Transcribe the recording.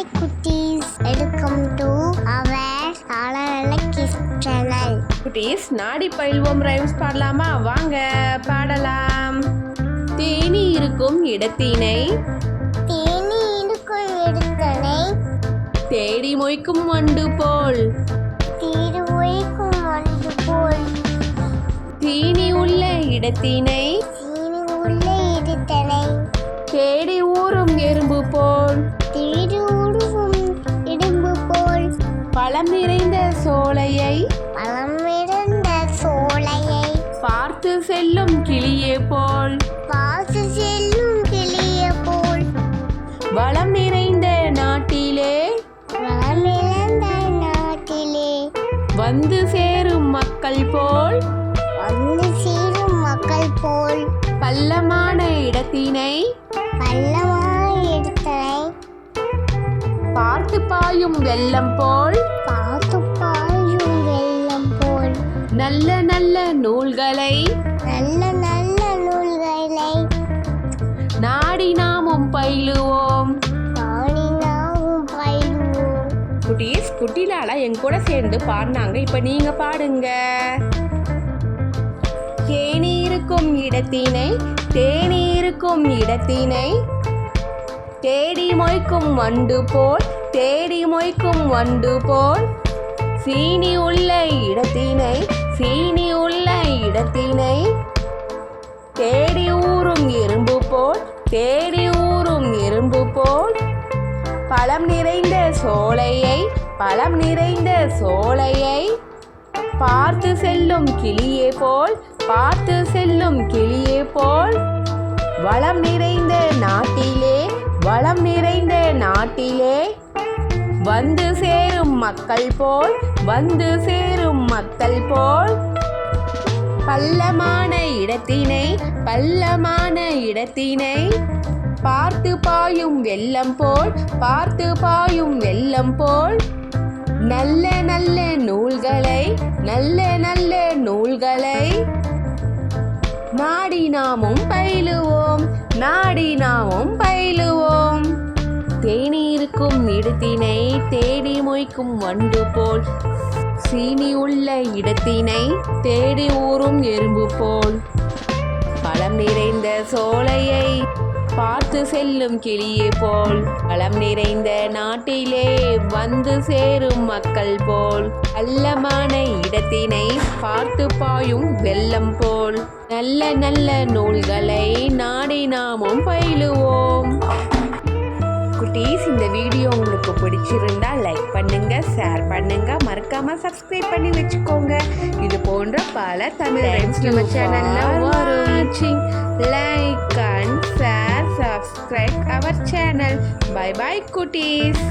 Hi cuties, welcome to our Salalala Kids channel. குட்டீஸ் நாடி பயில்வோம் rhymes பாடலாமா? வாங்க பாடலாம். தேனி இருக்கும் இடத்தினை தேடி மொய்க்கும் வண்டு போல் தீனி உள்ள இடத்தினை தேடி ஊறும் எறும்பு போல் பழம் நிறைந்த சோலையை பார்த்து செல்லும் கிளியே போல் வளம் நிறைந்த நாட்டிலே வந்து சேரும் மக்கள் போல் பள்ளமான இடத்தினை பார்த்து பாயும் வெள்ளம் போல் நல்ல நல்ல நூல்களை நாடி நாமும் பயிலுவோம். குட்டீஸ் குட்டிலால என் கூட சேர்ந்து பாடினாங்க. இப்ப நீங்க பாடுங்க. தேனி இருக்கும் இடத்தினை தேடி மொய்க்கும் வண்டு போல் சீனி உள்ள இடத்தினை தேடி ஊறும் எறும்பு போல் பழம் நிறைந்த சோலையை பார்த்து செல்லும் கிளியே போல் வளம் நிறைந்த நாட்டிலே வந்து சேரும் மக்கள் போல் பள்ளமான இடத்தினை பார்த்து பாயும் வெள்ளம் போல் நல்ல நல்ல நூல்களை நாடி நாமும் பயிலுவோம். தேனி இருக்கும் இடத்தினை தேடி மொய்க்கும் வண்டு போல் சீனி உள்ள இடத்தினை தேடி ஊறும் எறும்பு போல் பழம் நிறைந்த சோலையை பார்த்து செல்லும் கிளியே போல் வளம் நிறைந்த நாட்டிலே வந்து சேரும் மக்கள் போல் பள்ளமான இடத்தினை பார்த்து பாயும் வெள்ளம் போல் நல்ல நல்ல நூல்களை நாடி நாமும் பயிலுவோம். குட்டீஸ், இந்த வீடியோ உங்களுக்கு பிடிச்சிருந்தா லைக் பண்ணுங்க, ஷேர் பண்ணுங்க, மறக்காம சப்ஸ்கிரைப் பண்ணி வச்சுக்கோங்க. இது போன்ற பல தமிழ் ரைம்ஸ் நம்ம சேனல்ல வரும். Like and share, subscribe our சேனல். பை பை குட்டீஸ்.